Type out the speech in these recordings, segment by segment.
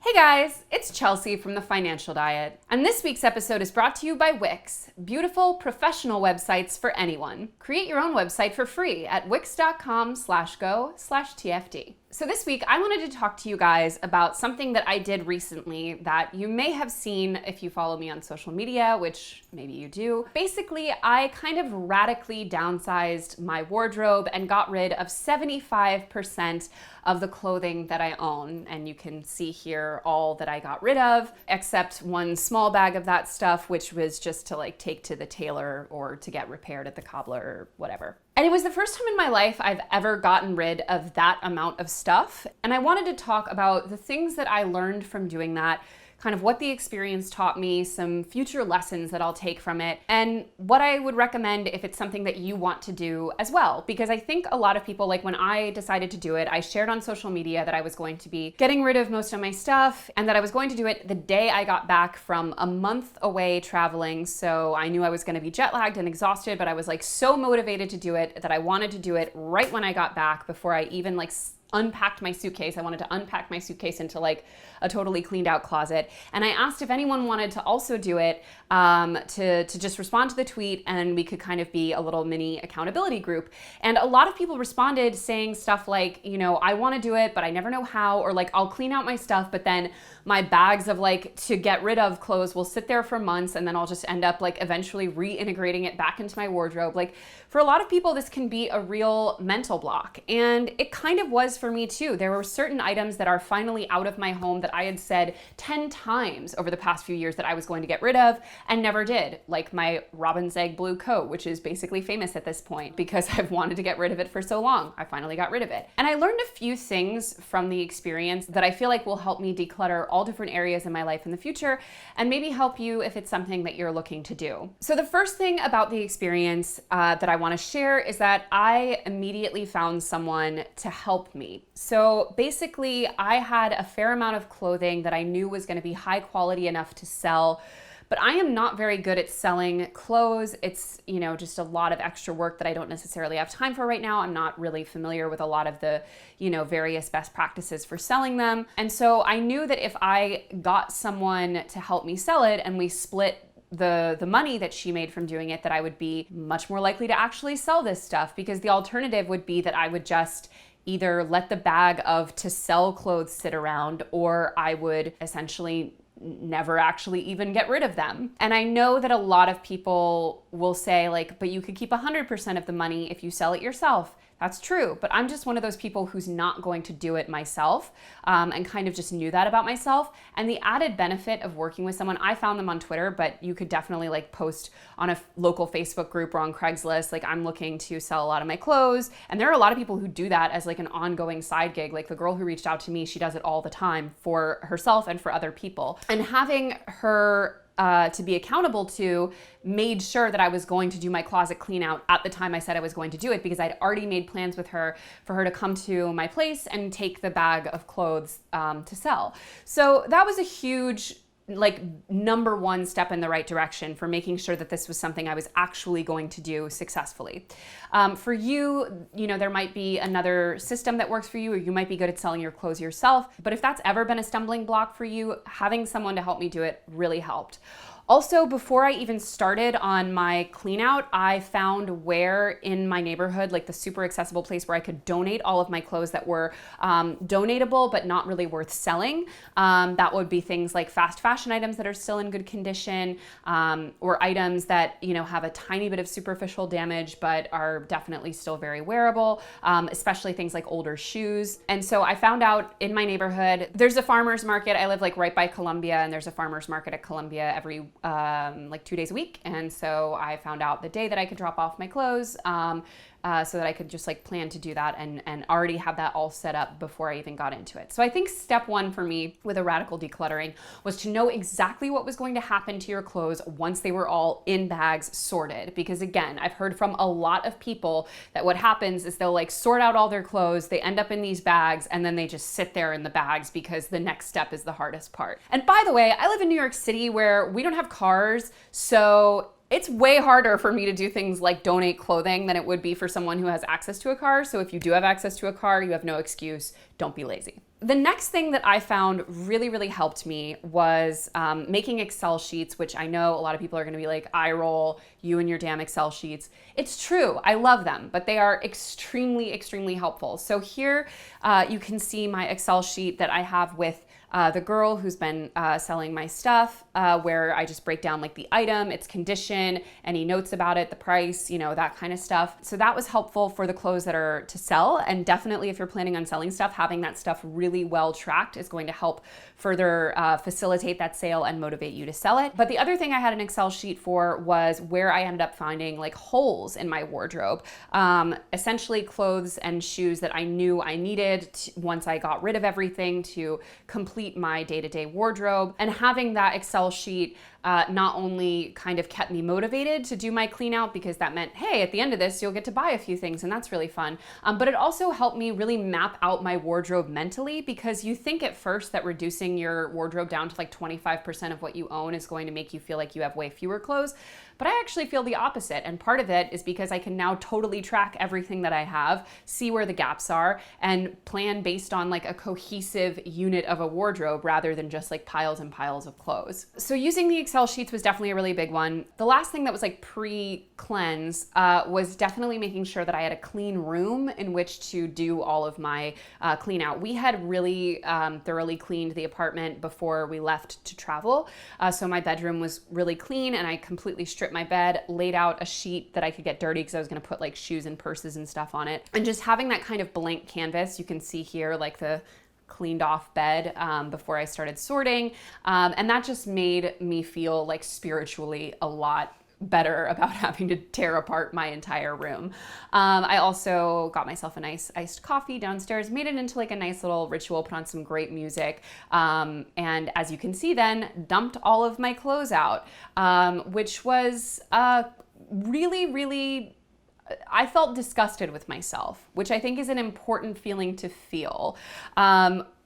Hey guys, it's Chelsea from The Financial Diet, and this week's episode is brought to you by Wix, beautiful professional websites for anyone. Create your own website for free at wix.com/go/TFD. So this week, I wanted to talk to you guys about something that I did recently that you may have seen if you follow me on social media, which maybe you do. Basically, I kind of radically downsized my wardrobe and got rid of 75% of the clothing that I own. And you can see here all that I got rid of, except one small bag of that stuff, which was just to like take to the tailor or to get repaired at the cobbler or whatever. And it was the first time in my life I've ever gotten rid of that amount of stuff. And I wanted to talk about the things that I learned from doing that, kind of what the experience taught me, some future lessons that I'll take from it, and what I would recommend if it's something that you want to do as well. Because I think a lot of people, like when I decided to do it, I shared on social media that I was going to be getting rid of most of my stuff and that I was going to do it the day I got back from a month away traveling. So I knew I was going to be jet lagged and exhausted, but I was like so motivated to do it that I wanted to do it right when I got back before I even unpacked my suitcase. I wanted to unpack my suitcase into like a totally cleaned out closet. And I asked if anyone wanted to also do it, to just respond to the tweet, and we could kind of be a little mini accountability group. And a lot of people responded saying stuff like, you know, I want to do it, but I never know how, or like I'll clean out my stuff, but then my bags of like to get rid of clothes will sit there for months, and then I'll just end up like eventually reintegrating it back into my wardrobe. Like for a lot of people, this can be a real mental block. And it kind of was for me too. There were certain items that are finally out of my home that I had said 10 times over the past few years that I was going to get rid of and never did. Like my robin's egg blue coat, which is basically famous at this point because I've wanted to get rid of it for so long. I finally got rid of it. And I learned a few things from the experience that I feel like will help me declutter all different areas in my life in the future and maybe help you if it's something that you're looking to do. So the first thing about the experience that I want to share is that I immediately found someone to help me. So basically, I had a fair amount of clothing that I knew was going to be high quality enough to sell, but I am not very good at selling clothes. It's, you know, just a lot of extra work that I don't necessarily have time for right now. I'm not really familiar with a lot of the, you know, various best practices for selling them. And so I knew that if I got someone to help me sell it and we split the money that she made from doing it, that I would be much more likely to actually sell this stuff, because the alternative would be that I would just either let the bag of to sell clothes sit around, or I would essentially never actually even get rid of them. And I know that a lot of people will say like, but you could keep 100% of the money if you sell it yourself. That's true, but I'm just one of those people who's not going to do it myself, and kind of just knew that about myself. And the added benefit of working with someone, I found them on Twitter, but you could definitely like post on a local Facebook group or on Craigslist, like I'm looking to sell a lot of my clothes. And there are a lot of people who do that as like an ongoing side gig. Like the girl who reached out to me, she does it all the time for herself and for other people. And having her to be accountable to made sure that I was going to do my closet clean out at the time I said I was going to do it, because I'd already made plans with her for her to come to my place and take the bag of clothes to sell. So that was a huge like number one step in the right direction for making sure that this was something I was actually going to do successfully. For you, you know, there might be another system that works for you, or you might be good at selling your clothes yourself. But if that's ever been a stumbling block for you, having someone to help me do it really helped. Also, before I even started on my clean out, I found where in my neighborhood, like the super accessible place where I could donate all of my clothes that were donatable but not really worth selling. That would be things like fast fashion items that are still in good condition, or items that, you know, have a tiny bit of superficial damage but are definitely still very wearable, especially things like older shoes. And so I found out in my neighborhood, there's a farmer's market. I live like right by Columbia, and there's a farmer's market at Columbia every like 2 days a week. And so I found out the day that I could drop off my clothes, so that I could just like plan to do that and already have that all set up before I even got into it. So I think step one for me with a radical decluttering was to know exactly what was going to happen to your clothes once they were all in bags sorted. Because again, I've heard from a lot of people that what happens is they'll like sort out all their clothes, they end up in these bags, and then they just sit there in the bags because the next step is the hardest part. And by the way, I live in New York City where we don't have cars, so it's way harder for me to do things like donate clothing than it would be for someone who has access to a car. So if you do have access to a car, you have no excuse. Don't be lazy. The next thing that I found really, really helped me was making Excel sheets, which I know a lot of people are gonna be like, eye roll, you and your damn Excel sheets. It's true, I love them, but they are extremely, extremely helpful. So here you can see my Excel sheet that I have with the girl who's been selling my stuff, where I just break down like the item, its condition, any notes about it, the price, you know, that kind of stuff. So that was helpful for the clothes that are to sell. And definitely if you're planning on selling stuff, having that stuff really well tracked is going to help further facilitate that sale and motivate you to sell it. But the other thing I had an Excel sheet for was where I ended up finding like holes in my wardrobe, essentially clothes and shoes that I knew I needed once I got rid of everything to complete my day-to-day wardrobe. And having that Excel sheet not only kind of kept me motivated to do my clean out, because that meant, hey, at the end of this, you'll get to buy a few things and that's really fun. But it also helped me really map out my wardrobe mentally, because you think at first that reducing your wardrobe down to like 25% of what you own is going to make you feel like you have way fewer clothes. But I actually feel the opposite. And part of it is because I can now totally track everything that I have, see where the gaps are, and plan based on like a cohesive unit of a wardrobe rather than just like piles and piles of clothes. So using the Excel sheets was definitely a really big one. The last thing that was like pre-cleanse was definitely making sure that I had a clean room in which to do all of my clean out. We had really thoroughly cleaned the apartment before we left to travel. So my bedroom was really clean, and I completely stripped my bed, laid out a sheet that I could get dirty because I was gonna put like shoes and purses and stuff on it. And just having that kind of blank canvas, you can see here like the cleaned off bed before I started sorting. And that just made me feel like spiritually a lot better about having to tear apart my entire room. I also got myself a nice iced coffee downstairs, made it into like a nice little ritual, put on some great music. And as you can see then, dumped all of my clothes out, which was really, really, I felt disgusted with myself, which I think is an important feeling to feel.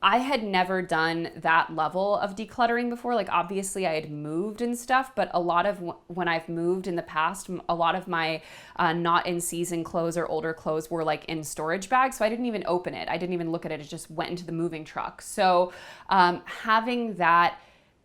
I had never done that level of decluttering before. Like obviously I had moved and stuff, but a lot of when I've moved in the past, a lot of my not in season clothes or older clothes were like in storage bags. So I didn't even open it. I didn't even look at it. It just went into the moving truck. So having that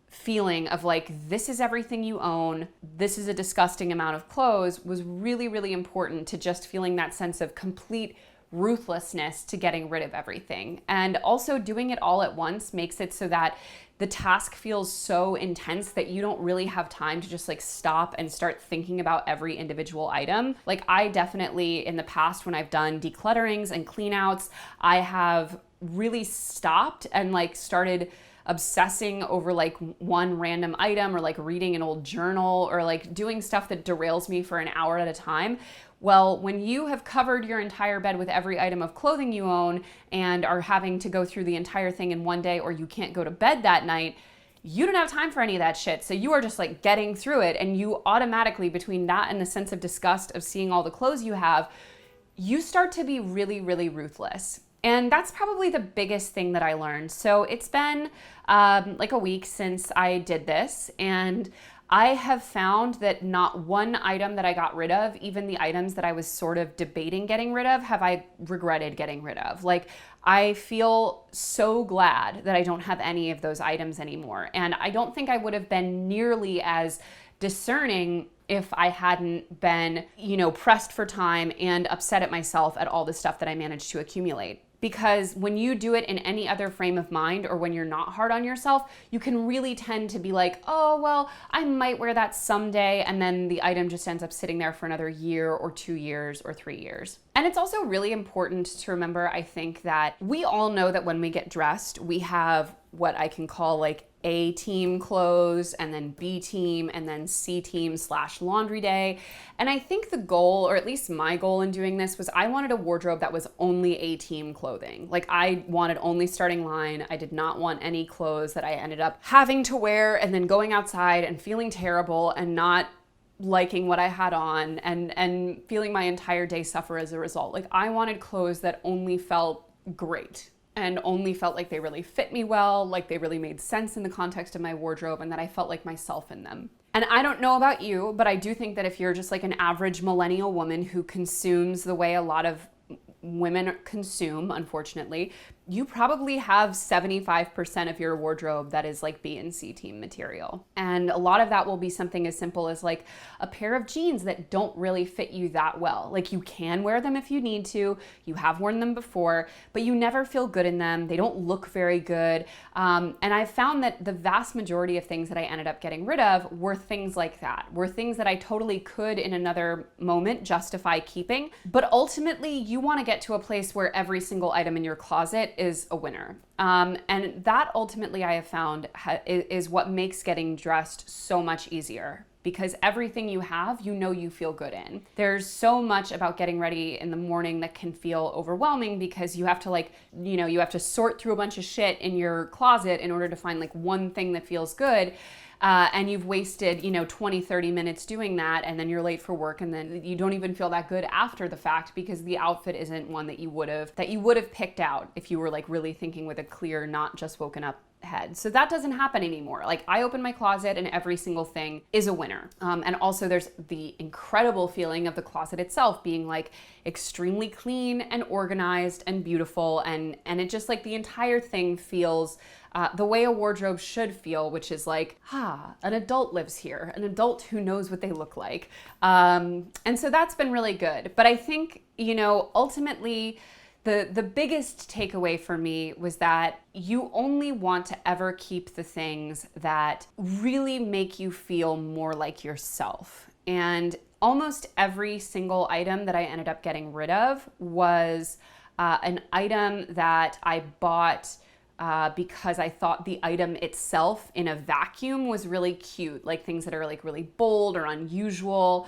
feeling of like, this is everything you own, this is a disgusting amount of clothes, was really, really important to just feeling that sense of complete ruthlessness to getting rid of everything. And also doing it all at once makes it so that the task feels so intense that you don't really have time to just like stop and start thinking about every individual item. Like I definitely in the past when I've done declutterings and clean outs, I have really stopped and like started obsessing over like one random item or like reading an old journal or like doing stuff that derails me for an hour at a time. Well, when you have covered your entire bed with every item of clothing you own and are having to go through the entire thing in one day, or you can't go to bed that night, you don't have time for any of that shit. So you are just like getting through it, and you automatically, between that and the sense of disgust of seeing all the clothes you have, you start to be really, really ruthless. And that's probably the biggest thing that I learned. So it's been like a week since I did this, and I have found that not one item that I got rid of, even the items that I was sort of debating getting rid of, have I regretted getting rid of. Like, I feel so glad that I don't have any of those items anymore. And I don't think I would have been nearly as discerning if I hadn't been, you know, pressed for time and upset at myself at all the stuff that I managed to accumulate. Because when you do it in any other frame of mind, or when you're not hard on yourself, you can really tend to be like, oh, well, I might wear that someday. And then the item just ends up sitting there for another year or 2 years or 3 years. And it's also really important to remember, I think, that we all know that when we get dressed, we have what I can call like A team clothes, and then B team, and then C team / laundry day. And I think the goal, or at least my goal in doing this, was I wanted a wardrobe that was only A team clothing. Like I wanted only starting line. I did not want any clothes that I ended up having to wear and then going outside and feeling terrible and not liking what I had on and feeling my entire day suffer as a result. Like I wanted clothes that only felt great and only felt like they really fit me well, like they really made sense in the context of my wardrobe, and that I felt like myself in them. And I don't know about you, but I do think that if you're just like an average millennial woman who consumes the way a lot of women consume, unfortunately, you probably have 75% of your wardrobe that is like B and C team material. And a lot of that will be something as simple as like a pair of jeans that don't really fit you that well. Like you can wear them if you need to, you have worn them before, but you never feel good in them. They don't look very good. And I've found that the vast majority of things that I ended up getting rid of were things like that, were things that I totally could in another moment justify keeping. But ultimately you want to get to a place where every single item in your closet is a winner. And that ultimately I have found is what makes getting dressed so much easier, because everything you have, you know you feel good in. There's so much about getting ready in the morning that can feel overwhelming because you have to you have to sort through a bunch of shit in your closet in order to find like one thing that feels good. And you've wasted, 20, 30 minutes doing that, and then you're late for work, and then you don't even feel that good after the fact because the outfit isn't one that you would have picked out if you were like really thinking with a clear, not just woken up head. So that doesn't happen anymore. Like I open my closet and every single thing is a winner. And also there's the incredible feeling of the closet itself being like extremely clean and organized and beautiful. And it just like the entire thing feels the way a wardrobe should feel, which is like, an adult lives here, an adult who knows what they look like. And so that's been really good. But I think, ultimately, the biggest takeaway for me was that you only want to ever keep the things that really make you feel more like yourself. And almost every single item that I ended up getting rid of was an item that I bought because I thought the item itself in a vacuum was really cute, like things that are like really bold or unusual.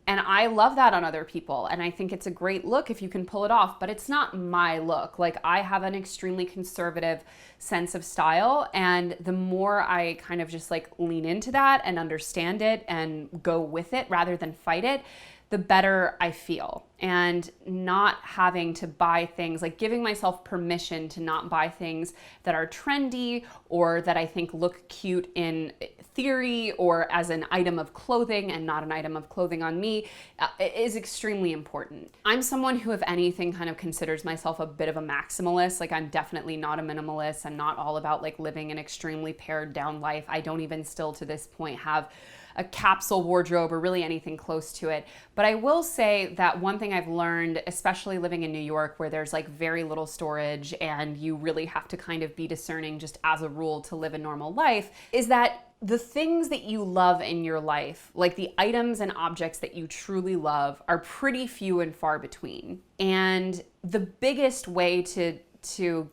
And I love that on other people. And I think it's a great look if you can pull it off, but it's not my look. Like I have an extremely conservative sense of style. And the more I kind of just like lean into that and understand it and go with it rather than fight it, the better I feel. And not having to buy things, like giving myself permission to not buy things that are trendy or that I think look cute in theory or as an item of clothing and not an item of clothing on me is extremely important. I'm someone who, if anything, kind of considers myself a bit of a maximalist. Like I'm definitely not a minimalist. I'm not all about like living an extremely pared down life. I don't even still to this point have a capsule wardrobe or really anything close to it. But I will say that one thing I've learned, especially living in New York where there's like very little storage and you really have to kind of be discerning just as a rule to live a normal life, is that the things that you love in your life, like the items and objects that you truly love, are pretty few and far between. And the biggest way to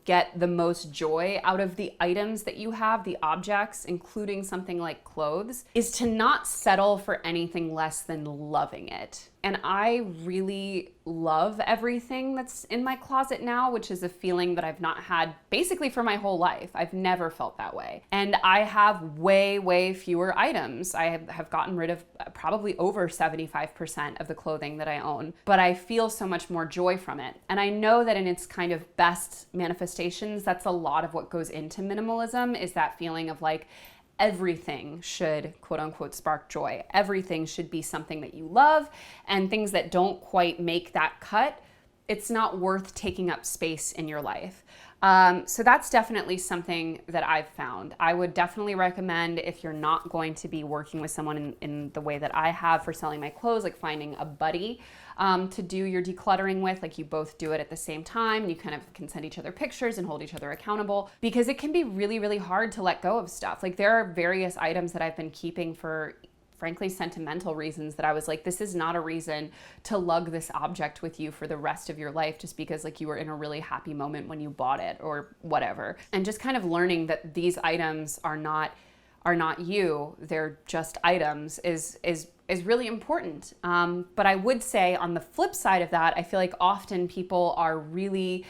get the most joy out of the items that you have, the objects, including something like clothes, is to not settle for anything less than loving it. And I really love everything that's in my closet now, which is a feeling that I've not had basically for my whole life. I've never felt that way. And I have way, way fewer items. I have gotten rid of probably over 75% of the clothing that I own, but I feel so much more joy from it. And I know that in its kind of best manifestations, that's a lot of what goes into minimalism, is that feeling of like, everything should, quote unquote, spark joy. Everything should be something that you love, and things that don't quite make that cut, it's not worth taking up space in your life. So that's definitely something that I've found. I would definitely recommend, if you're not going to be working with someone in the way that I have for selling my clothes, like finding a buddy to do your decluttering with, like you both do it at the same time, and you kind of can send each other pictures and hold each other accountable, because it can be really, really hard to let go of stuff. Like there are various items that I've been keeping for frankly sentimental reasons that I was like, this is not a reason to lug this object with you for the rest of your life just because like you were in a really happy moment when you bought it or whatever. And just kind of learning that these items are not you, they're just items is really important. But I would say on the flip side of that, I feel like often people are really,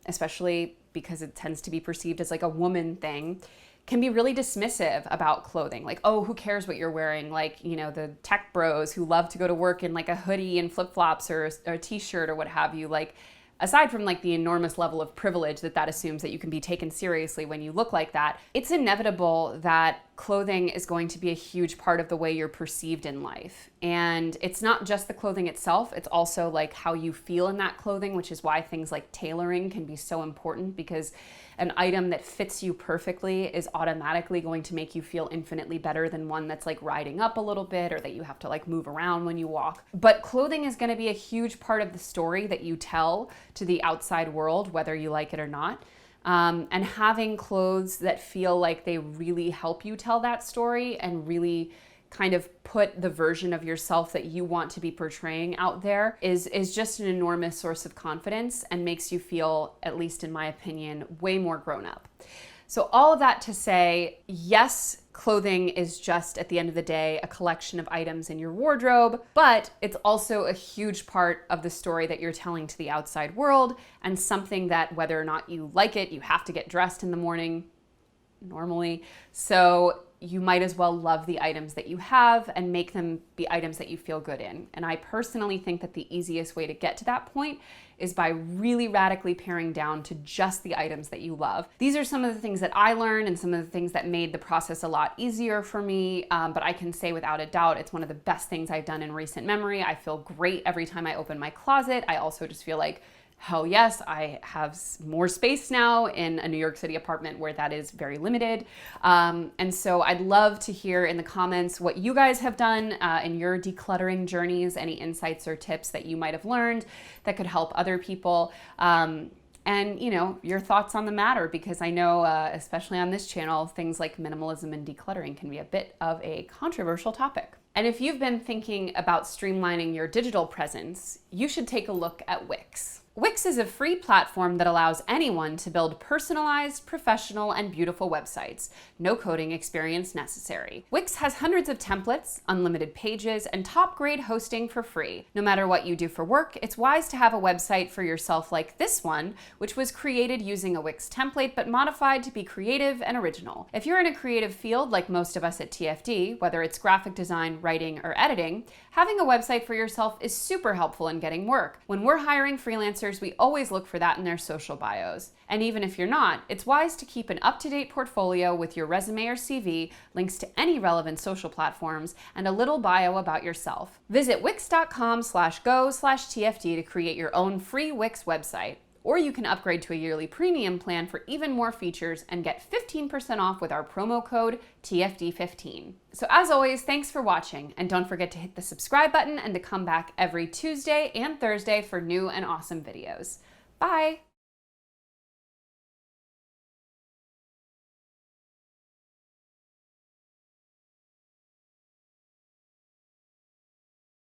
especially because it tends to be perceived as like a woman thing, can be really dismissive about clothing. Like, oh, who cares what you're wearing? Like, the tech bros who love to go to work in like a hoodie and flip-flops or a t-shirt or what have you. Like, aside from like the enormous level of privilege that assumes that you can be taken seriously when you look like that, it's inevitable that clothing is going to be a huge part of the way you're perceived in life. And it's not just the clothing itself, it's also like how you feel in that clothing, which is why things like tailoring can be so important, because an item that fits you perfectly is automatically going to make you feel infinitely better than one that's like riding up a little bit or that you have to like move around when you walk. But clothing is going to be a huge part of the story that you tell to the outside world, whether you like it or not. And having clothes that feel like they really help you tell that story and really kind of put the version of yourself that you want to be portraying out there is just an enormous source of confidence and makes you feel, at least in my opinion, way more grown up. So all of that to say, yes, clothing is just, at the end of the day, a collection of items in your wardrobe, but it's also a huge part of the story that you're telling to the outside world, and something that, whether or not you like it, you have to get dressed in the morning normally. So you might as well love the items that you have and make them be items that you feel good in. And I personally think that the easiest way to get to that point is by really radically paring down to just the items that you love. These are some of the things that I learned and some of the things that made the process a lot easier for me, but I can say without a doubt it's one of the best things I've done in recent memory. I feel great every time I open my closet. I also just feel like, hell yes, I have more space now in a New York City apartment where that is very limited. And so I'd love to hear in the comments what you guys have done in your decluttering journeys, any insights or tips that you might have learned that could help other people. And you know, your thoughts on the matter, because I know, especially on this channel, things like minimalism and decluttering can be a bit of a controversial topic. And if you've been thinking about streamlining your digital presence, you should take a look at Wix. Wix is a free platform that allows anyone to build personalized, professional, and beautiful websites. No coding experience necessary. Wix has hundreds of templates, unlimited pages, and top-grade hosting for free. No matter what you do for work, it's wise to have a website for yourself like this one, which was created using a Wix template but modified to be creative and original. If you're in a creative field like most of us at TFD, whether it's graphic design, writing, or editing, having a website for yourself is super helpful in getting work. When we're hiring freelancers, we always look for that in their social bios. And even if you're not, it's wise to keep an up-to-date portfolio with your resume or CV, links to any relevant social platforms, and a little bio about yourself. Visit wix.com/go/TFD to create your own free Wix website. Or you can upgrade to a yearly premium plan for even more features and get 15% off with our promo code TFD15. So as always, thanks for watching, and don't forget to hit the subscribe button and to come back every Tuesday and Thursday for new and awesome videos. Bye!